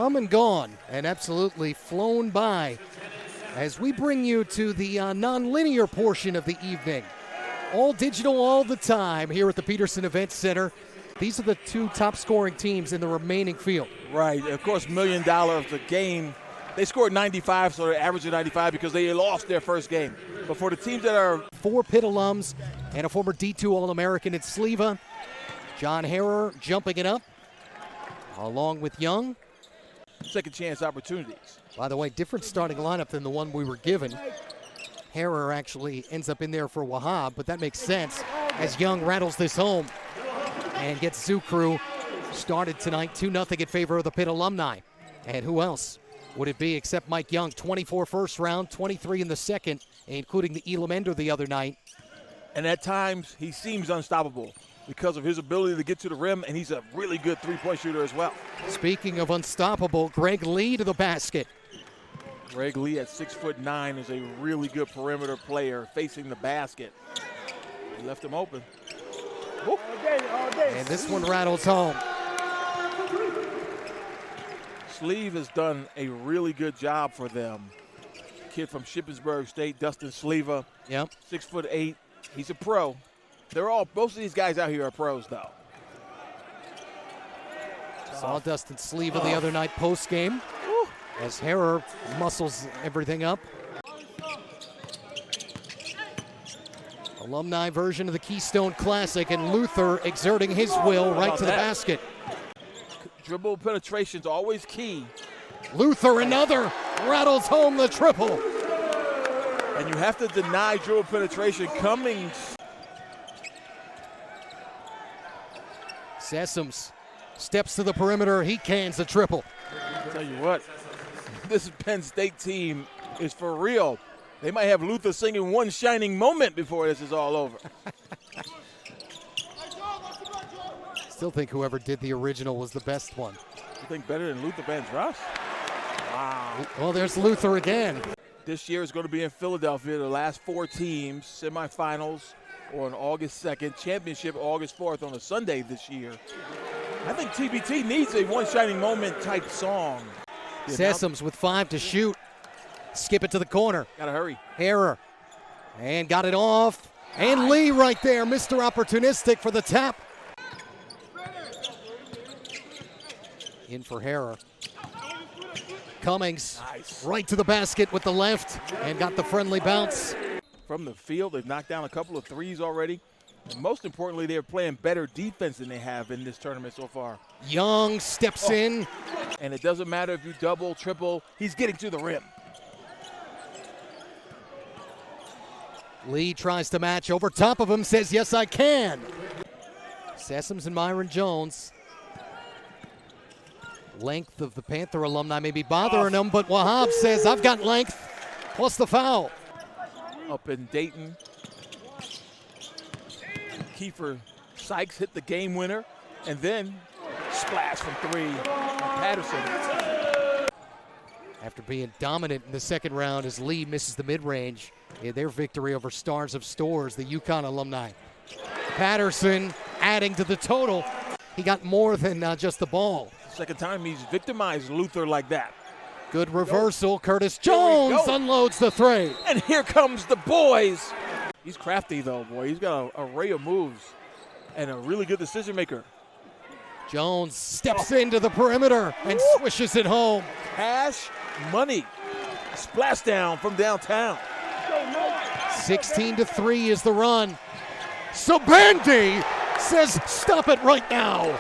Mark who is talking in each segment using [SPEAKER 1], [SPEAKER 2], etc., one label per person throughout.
[SPEAKER 1] come and gone and absolutely flown by as we bring you to the non-linear portion of the evening. All digital all the time here at the Peterson Event Center. These are the two top scoring teams in the remaining field.
[SPEAKER 2] Right, of course, $1 million of the game. They scored 95, so they're averaging 95 because they lost their first game. But for the teams that are
[SPEAKER 1] 4 Pitt alums and a former D2 All-American at Sleva, John Harrer jumping it up along with Young.
[SPEAKER 2] second chance opportunities.
[SPEAKER 1] By the way, different starting lineup than the one we were given. Harrer actually ends up in there for Wahab, but that makes sense as Young rattles this home and gets Zoo Crew started tonight 2-0 in favor of the Pitt alumni. And who else would it be except Mike Young? 24 first round, 23 in the second, including the Elam Ender the other night.
[SPEAKER 2] And at times, he seems unstoppable because of his ability to get to the rim, and he's a really good three-point shooter as well.
[SPEAKER 1] Speaking of unstoppable, Greg Lee to the basket.
[SPEAKER 2] Greg Lee at 6'9" is a really good perimeter player facing the basket. He left him open. Whoop.
[SPEAKER 1] And this one rattles home.
[SPEAKER 2] Sleeve has done a really good job for them. Kid from Shippensburg State, Dustin Sleva.
[SPEAKER 1] Yep.
[SPEAKER 2] 6'8". He's a pro. Most of these guys out here are pros, though.
[SPEAKER 1] Saw Dustin Sleva the other night post game as Harrer muscles everything up. Alumni version of the Keystone Classic, and Luther exerting his will right to the basket.
[SPEAKER 2] Dribble penetration's always key.
[SPEAKER 1] Luther another, rattles home the triple.
[SPEAKER 2] And you have to deny dribble penetration. Cummings.
[SPEAKER 1] Sessoms steps to the perimeter, he cans a triple.
[SPEAKER 2] I'll tell you what, this Penn State team is for real. They might have Luther singing One Shining Moment before this is all over.
[SPEAKER 1] Still think whoever did the original was the best one.
[SPEAKER 2] You think better than Luther Vandross? Wow.
[SPEAKER 1] Well, there's Luther again.
[SPEAKER 2] This year is going to be in Philadelphia. The last 4 teams, semifinals on August 2nd, championship August 4th on a Sunday this year. I think TBT needs a One Shining Moment type song.
[SPEAKER 1] Sessoms with 5 to shoot. Skip it to the corner.
[SPEAKER 2] Gotta hurry.
[SPEAKER 1] Harrer. And got it off. And Lee right there, Mr. Opportunistic for the tap. In for Harrer. Cummings
[SPEAKER 2] Nice.
[SPEAKER 1] right to the basket with the left and got the friendly bounce.
[SPEAKER 2] From the field, they've knocked down a couple of threes already. And most importantly, they're playing better defense than they have in this tournament so far.
[SPEAKER 1] Young steps in.
[SPEAKER 2] And it doesn't matter if you double, triple, he's getting to the rim.
[SPEAKER 1] Lee tries to match over top of him, says, yes, I can. Sessoms and Myron Jones. Length of the Panther alumni may be bothering him, but Wahab says, I've got length, plus the foul.
[SPEAKER 2] Up in Dayton, Kiefer Sykes hit the game winner, and then splash from 3 by Patterson.
[SPEAKER 1] After being dominant in the second round as Lee misses the mid-range, their victory over Stars of Stores, the UConn alumni. Patterson adding to the total. He got more than just the ball.
[SPEAKER 2] Second time he's victimized Luther like that.
[SPEAKER 1] Good reversal. Curtis Jones unloads the 3.
[SPEAKER 2] And here comes the boys. He's crafty, though, boy. He's got an array of moves and a really good decision maker.
[SPEAKER 1] Jones steps into the perimeter and swishes it home.
[SPEAKER 2] Cash money. Splashdown from downtown.
[SPEAKER 1] 16-3 is the run. Sabandi says, stop it right now.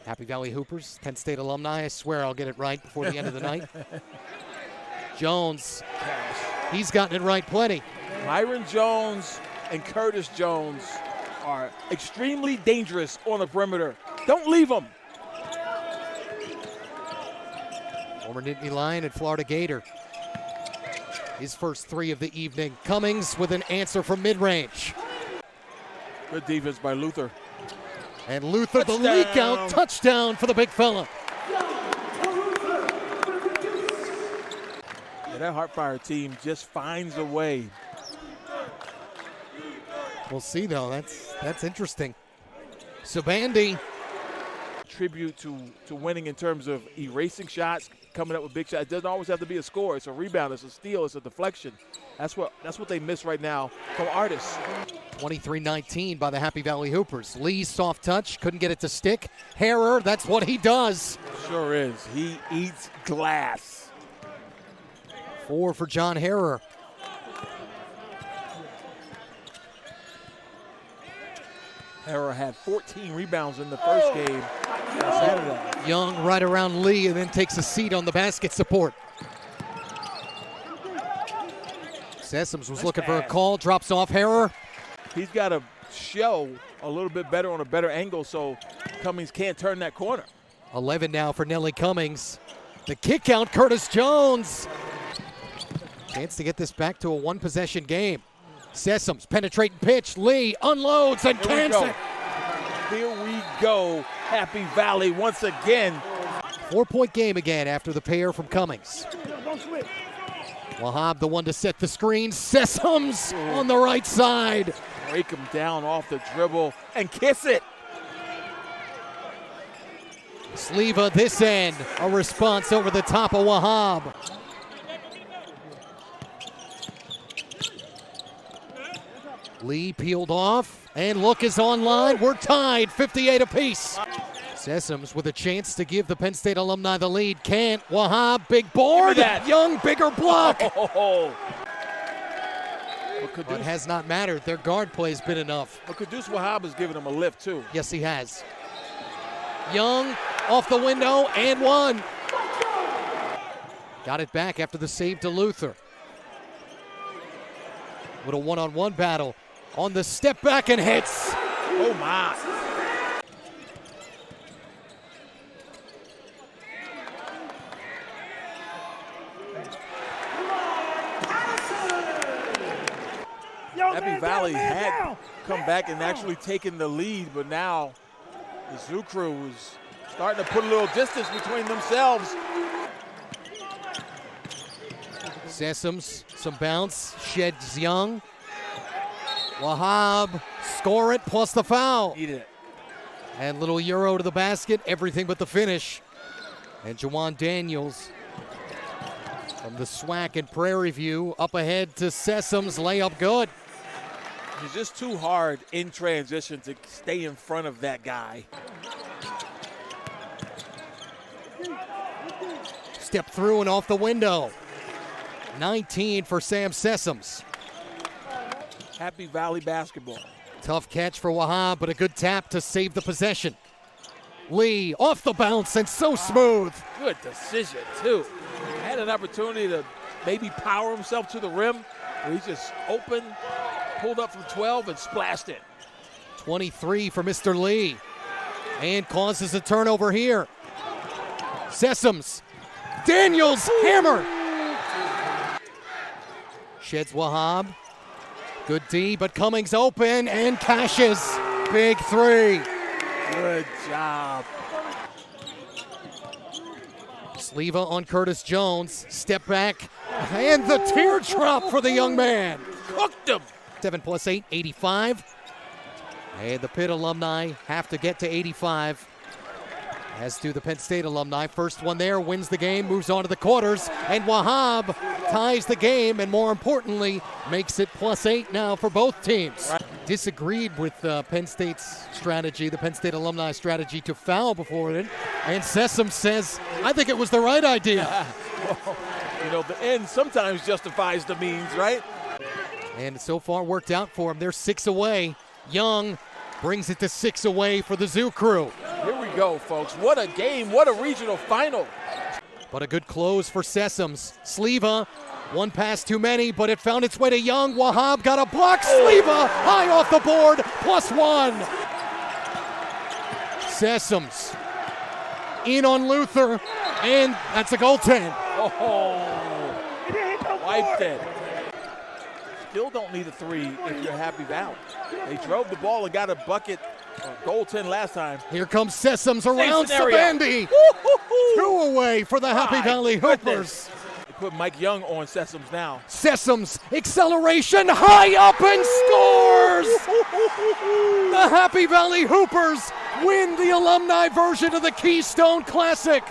[SPEAKER 1] Happy Valley Hoopers, Penn State alumni. I swear I'll get it right before the end of the night. Jones, he's gotten it right plenty.
[SPEAKER 2] Myron Jones and Curtis Jones are extremely dangerous on the perimeter. Don't leave them.
[SPEAKER 1] Former Nittany Lion and Florida Gator. His first 3 of the evening. Cummings with an answer from mid-range.
[SPEAKER 2] Good defense by Luther.
[SPEAKER 1] And Luther,
[SPEAKER 2] Touchdown.
[SPEAKER 1] the leak out, touchdown for the big fella.
[SPEAKER 2] Yeah, that Heartfire team just finds a way.
[SPEAKER 1] We'll see, though. That's interesting. Sabandi.
[SPEAKER 2] contribute to winning in terms of erasing shots, coming up with big shots. It doesn't always have to be a score. It's a rebound, it's a steal, it's a deflection. That's what they miss right now from Artis.
[SPEAKER 1] 23-19 by the Happy Valley Hoopers. Lee, soft touch, couldn't get it to stick. Harrer, that's what he does.
[SPEAKER 2] Sure is. He eats glass.
[SPEAKER 1] 4 for John Harrer.
[SPEAKER 2] Harrer had 14 rebounds in the first game on Saturday.
[SPEAKER 1] Young right around Lee and then takes a seat on the basket support. Sessoms was looking for a call, drops off Harrer.
[SPEAKER 2] He's got to show a little bit better on a better angle so Cummings can't turn that corner.
[SPEAKER 1] 11 now for Nellie Cummings. The kick out, Curtis Jones. Chance to get this back to a one-possession game. Sessoms penetrating pitch. Lee unloads and cans it.
[SPEAKER 2] Here we go. Happy Valley once again.
[SPEAKER 1] 4-point game again after the pair from Cummings. Wahab the one to set the screen. Sessoms on the right side.
[SPEAKER 2] Break him down off the dribble and kiss it.
[SPEAKER 1] Sleva this end. A response over the top of Wahab. Lee peeled off, and look is online. We're tied, 58 apiece. Sessoms with a chance to give the Penn State alumni the lead. Can't. Wahab, big board. Young, bigger block. But it has not mattered. Their guard play has been enough.
[SPEAKER 2] But Kudus Wahab has given him a lift, too.
[SPEAKER 1] Yes, he has. Young off the window and one. Got it back after the save to Luther. With a one-on-one battle. On the step back and hits.
[SPEAKER 2] Oh, my. Happy Valley had come back and actually taken the lead, but now the Zoo Crew is starting to put a little distance between themselves.
[SPEAKER 1] Sessoms, some bounce, sheds Young. Wahab, score it, plus the foul.
[SPEAKER 2] Eat it.
[SPEAKER 1] And little Euro to the basket, everything but the finish. And Jawan Daniels from the SWAC and Prairie View up ahead to Sessoms, layup good.
[SPEAKER 2] He's just too hard in transition to stay in front of that guy.
[SPEAKER 1] Step through and off the window. 19 for Sam Sessoms.
[SPEAKER 2] Happy Valley basketball.
[SPEAKER 1] Tough catch for Wahab, but a good tap to save the possession. Lee off the bounce and so smooth.
[SPEAKER 2] Good decision, too. Had an opportunity to maybe power himself to the rim. He just opened, pulled up from 12 and splashed it.
[SPEAKER 1] 23 for Mr. Lee. And causes a turnover here. Sessoms. Daniels, hammer. Sheds Wahab. Good D, but Cummings open and cashes. Big three.
[SPEAKER 2] Good job.
[SPEAKER 1] Sleva on Curtis Jones. Step back. And the teardrop for the young man.
[SPEAKER 2] Cooked him.
[SPEAKER 1] 7 plus 8, 85. And the Pitt alumni have to get to 85. As do the Penn State alumni. First one there, wins the game, moves on to the quarters, and Wahab ties the game, and more importantly, makes it plus 8 now for both teams. Disagreed with Penn State's strategy, the Penn State alumni strategy to foul before it, and Sessoms says, I think it was the right idea.
[SPEAKER 2] Well, you know, the end sometimes justifies the means, right?
[SPEAKER 1] And so far worked out for him. They're 6 away. Young brings it to 6 away for the Zoo Crew.
[SPEAKER 2] Here we go, folks. What a game. What a regional final.
[SPEAKER 1] But a good close for Sessoms. Sleva, one pass too many, but it found its way to Young. Wahab got a block. Sleva high off the board, plus 1. Sessoms in on Luther, and that's a goaltend.
[SPEAKER 2] Oh, wiped it. Still don't need a 3 if you're Happy Valley. They drove the ball and got a bucket, goaltend last time.
[SPEAKER 1] Here comes Sessoms around Sabandi. 2 away for the Happy Valley Hoopers.
[SPEAKER 2] They put Mike Young on Sessoms now.
[SPEAKER 1] Sessoms, acceleration, high up and scores! The Happy Valley Hoopers win the alumni version of the Keystone Classic.